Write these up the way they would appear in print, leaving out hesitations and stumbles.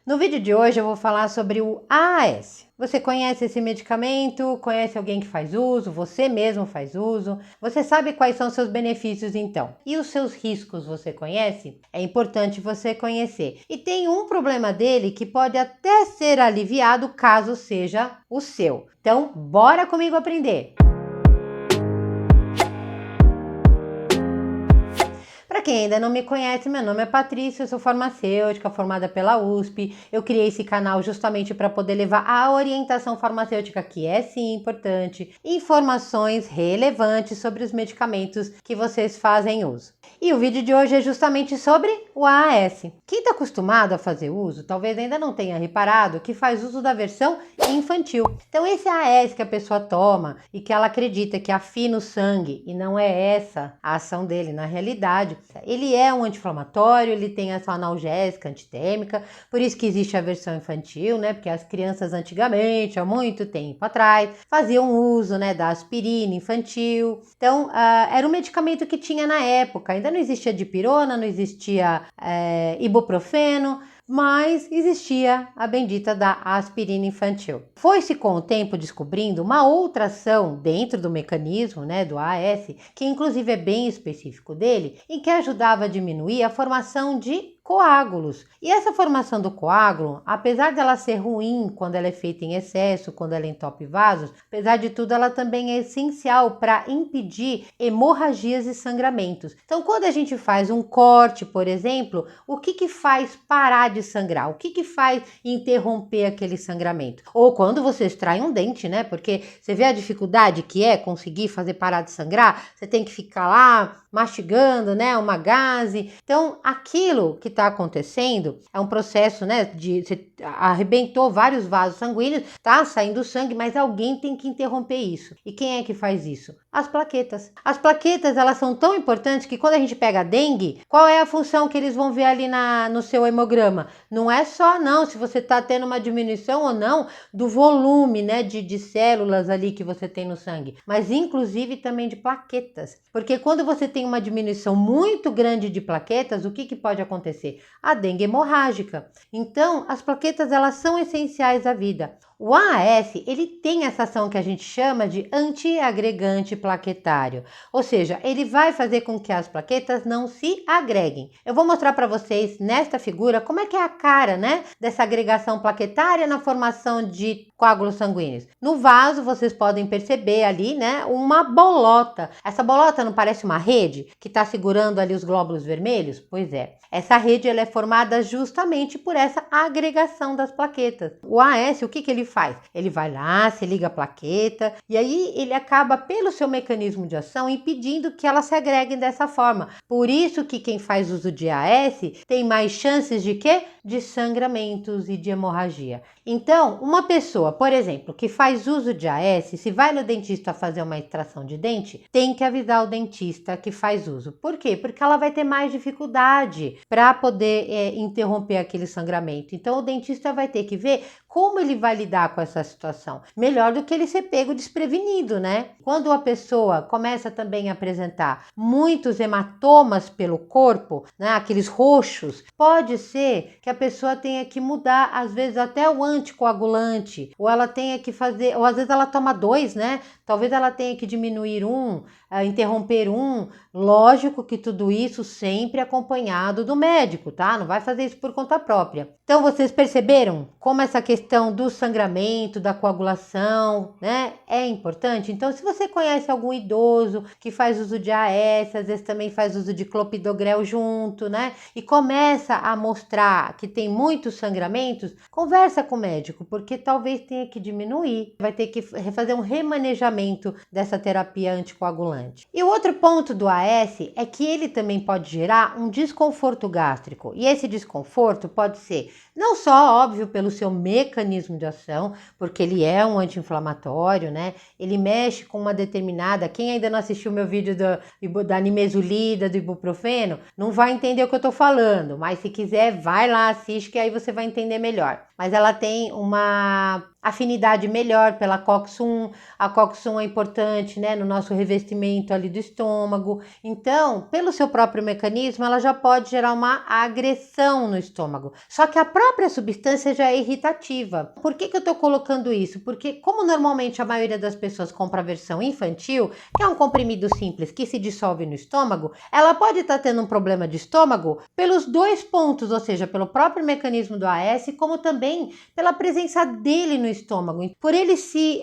No vídeo de hoje eu vou falar sobre o AAS. Você conhece esse medicamento? Conhece alguém que faz uso? Você mesmo faz uso? Você sabe quais são os seus benefícios então? E os seus riscos você conhece? É importante você conhecer. E tem um problema dele que pode até ser aliviado caso seja o seu. Então, bora comigo aprender! Para quem ainda não me conhece, meu nome é Patrícia, eu sou farmacêutica formada pela USP. Eu criei esse canal justamente para poder levar a orientação farmacêutica, que é sim importante, informações relevantes sobre os medicamentos que vocês fazem uso. E o vídeo de hoje é justamente sobre o AAS. Quem está acostumado a fazer uso, talvez ainda não tenha reparado que faz uso da versão infantil. Então esse AAS que a pessoa toma e que ela acredita que afina o sangue, e não é essa a ação dele na realidade, ele é um anti-inflamatório, ele tem ação analgésica, antitérmica, por isso que existe a versão infantil, né? Porque as crianças antigamente, há muito tempo atrás, faziam uso, né, da aspirina infantil. Então, era um medicamento que tinha na época. Ainda não existia dipirona, não existia ibuprofeno, mas existia a bendita da aspirina infantil. Foi-se com o tempo descobrindo uma outra ação dentro do mecanismo, né, do AAS, que inclusive é bem específico dele, e que ajudava a diminuir a formação de coágulos. E essa formação do coágulo, apesar dela ser ruim quando ela é feita em excesso, quando ela entope vasos, apesar de tudo, ela também é essencial para impedir hemorragias e sangramentos. Então, quando a gente faz um corte, por exemplo, o que faz parar de sangrar? O que faz interromper aquele sangramento? Ou quando você extrai um dente, né? Porque você vê a dificuldade que é conseguir fazer parar de sangrar, você tem que ficar lá mastigando, né, uma gaze. Então, aquilo que está acontecendo é um processo, né, de você arrebentou vários vasos sanguíneos, tá saindo sangue, mas alguém tem que interromper isso. E quem é que faz isso? As plaquetas. As plaquetas, elas são tão importantes que quando a gente pega a dengue, qual é a função que eles vão ver ali no seu hemograma? Não é só não se você está tendo uma diminuição ou não do volume, né, de células ali que você tem no sangue, mas inclusive também de plaquetas. Porque quando você tem uma diminuição muito grande de plaquetas, o que pode acontecer? A dengue hemorrágica. Então, as plaquetas, elas são essenciais à vida. O AAS, ele tem essa ação que a gente chama de antiagregante plaquetário, ou seja, ele vai fazer com que as plaquetas não se agreguem. Eu vou mostrar para vocês nesta figura como é que é a cara, né, dessa agregação plaquetária na formação de coágulos sanguíneos. No vaso, vocês podem perceber ali, né, uma bolota. Essa bolota não parece uma rede que está segurando ali os glóbulos vermelhos? Pois é. Essa rede ela é formada justamente por essa agregação das plaquetas. O AAS, o que ele faz? Ele vai lá, se liga a plaqueta e aí ele acaba, pelo seu mecanismo de ação, impedindo que elas se agreguem dessa forma. Por isso que quem faz uso de AAS tem mais chances de quê? De sangramentos e de hemorragia. Então, uma pessoa, por exemplo, que faz uso de AAS, se vai no dentista fazer uma extração de dente, tem que avisar o dentista que faz uso. Por quê? Porque ela vai ter mais dificuldade para poder interromper aquele sangramento. Então, o dentista vai ter que ver como ele vai lidar com essa situação. Melhor do que ele ser pego desprevenido, né? Quando a pessoa começa também a apresentar muitos hematomas pelo corpo, né, aqueles roxos, pode ser que a pessoa tenha que mudar, às vezes, até o anticoagulante, ou ela tenha que fazer, ou às vezes ela toma dois, né? Talvez ela tenha que diminuir interromper um. Lógico que tudo isso sempre acompanhado do médico, tá? Não vai fazer isso por conta própria. Então, vocês perceberam como essa questão do sangramento, da coagulação, né, é importante? Então, se você conhece algum idoso que faz uso de AAS, às vezes também faz uso de clopidogrel junto, né, e começa a mostrar que tem muitos sangramentos, conversa com o médico, porque talvez tenha que diminuir, vai ter que fazer um remanejamento dessa terapia anticoagulante. E o outro ponto do AAS é que ele também pode gerar um desconforto gástrico, e esse desconforto pode ser não só, óbvio, pelo seu mecanismo de ação, porque ele é um anti-inflamatório, né? Ele mexe com uma determinada... Quem ainda não assistiu meu vídeo da nimesulida, do ibuprofeno, não vai entender o que eu tô falando, mas se quiser, vai lá, assiste, que aí você vai entender melhor. Mas ela tem uma afinidade melhor pela COX-1. A COX-1 é importante, né, no nosso revestimento ali do estômago. Então, pelo seu próprio mecanismo, ela já pode gerar uma agressão no estômago. Só que a própria substância já é irritativa. Por que eu estou colocando isso? Porque como normalmente a maioria das pessoas compra a versão infantil, que é um comprimido simples que se dissolve no estômago, ela pode estar tendo um problema de estômago pelos dois pontos, ou seja, pelo próprio mecanismo do AS, como também pela presença dele no estômago. Por ele se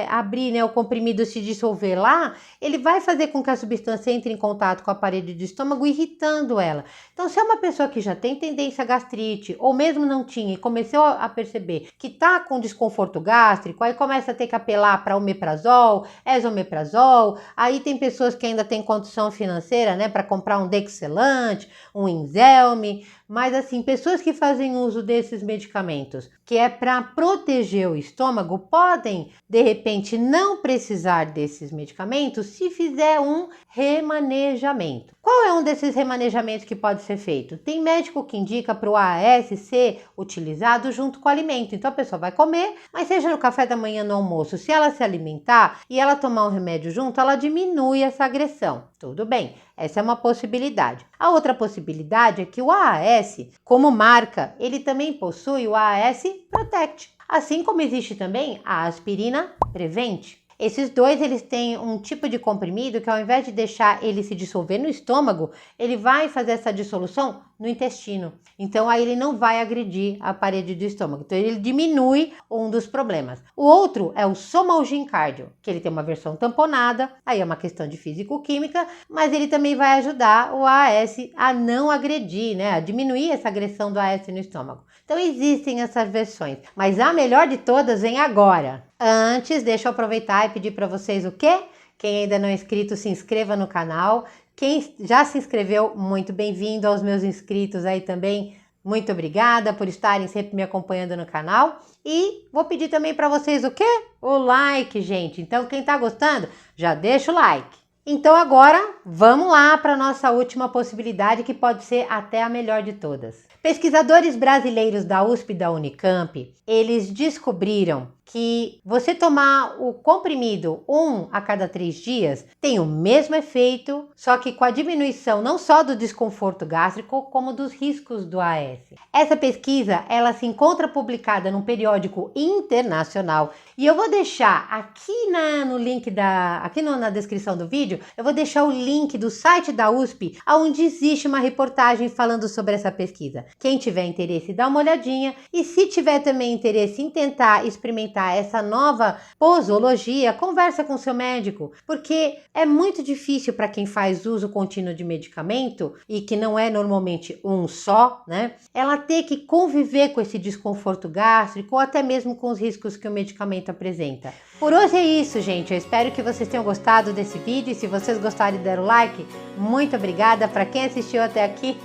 abrir, né, o comprimido se dissolver lá, ele vai fazer com que a substância entre em contato com a parede do estômago, irritando ela. Então, se é uma pessoa que já tem tendência a gastrite, ou mesmo não tinha e começou a perceber que está com desconforto gástrico, aí começa a ter que apelar para omeprazol, esomeprazol, aí tem pessoas que ainda têm condição financeira, né, para comprar um Dexelante, um Inzelme, mas assim, pessoas que fazem uso desses medicamentos, que é para proteger o estômago, podem, de repente, não precisar desses medicamentos se fizer um remanejamento. Qual é um desses remanejamentos que pode ser feito? Tem médico que indica para o AAS ser utilizado junto com o alimento. Então a pessoa vai comer, mas seja no café da manhã, no almoço, se ela se alimentar e ela tomar um remédio junto, ela diminui essa agressão. Tudo bem, essa é uma possibilidade. A outra possibilidade é que o AAS, como marca, ele também possui o AAS Protect. Assim como existe também a aspirina Prevent. Esses dois, eles têm um tipo de comprimido que ao invés de deixar ele se dissolver no estômago, ele vai fazer essa dissolução no intestino. Então, aí ele não vai agredir a parede do estômago. Então, ele diminui um dos problemas. O outro é o Somalgin Cardio, que ele tem uma versão tamponada, aí é uma questão de físico-química, mas ele também vai ajudar o AAS a não agredir, né? A diminuir essa agressão do AAS no estômago. Então, existem essas versões, mas a melhor de todas vem agora. Antes, deixa eu aproveitar e pedir para vocês o quê? Quem ainda não é inscrito, se inscreva no canal. Quem já se inscreveu, muito bem-vindo. Aos meus inscritos aí também, muito obrigada por estarem sempre me acompanhando no canal. E vou pedir também para vocês o quê? O like, gente. Então, quem tá gostando, já deixa o like. Então agora, vamos lá para a nossa última possibilidade, que pode ser até a melhor de todas. Pesquisadores brasileiros da USP e da Unicamp, eles descobriram que você tomar o comprimido 1 a cada 3 dias tem o mesmo efeito, só que com a diminuição não só do desconforto gástrico, como dos riscos do AS. Essa pesquisa, ela se encontra publicada num periódico internacional e eu vou deixar aqui no link na descrição do vídeo, eu vou deixar o link do site da USP, onde existe uma reportagem falando sobre essa pesquisa. Quem tiver interesse, dá uma olhadinha, e se tiver também interesse em tentar experimentar essa nova posologia, conversa com seu médico, porque é muito difícil para quem faz uso contínuo de medicamento e que não é normalmente um só, né? Ela ter que conviver com esse desconforto gástrico ou até mesmo com os riscos que o medicamento apresenta. Por hoje é isso, gente. Eu espero que vocês tenham gostado desse vídeo e se vocês gostarem e deram like, muito obrigada. Para quem assistiu até aqui,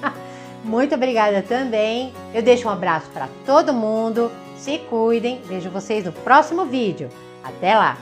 muito obrigada também. Eu deixo um abraço para todo mundo. Se cuidem. Vejo vocês no próximo vídeo. Até lá!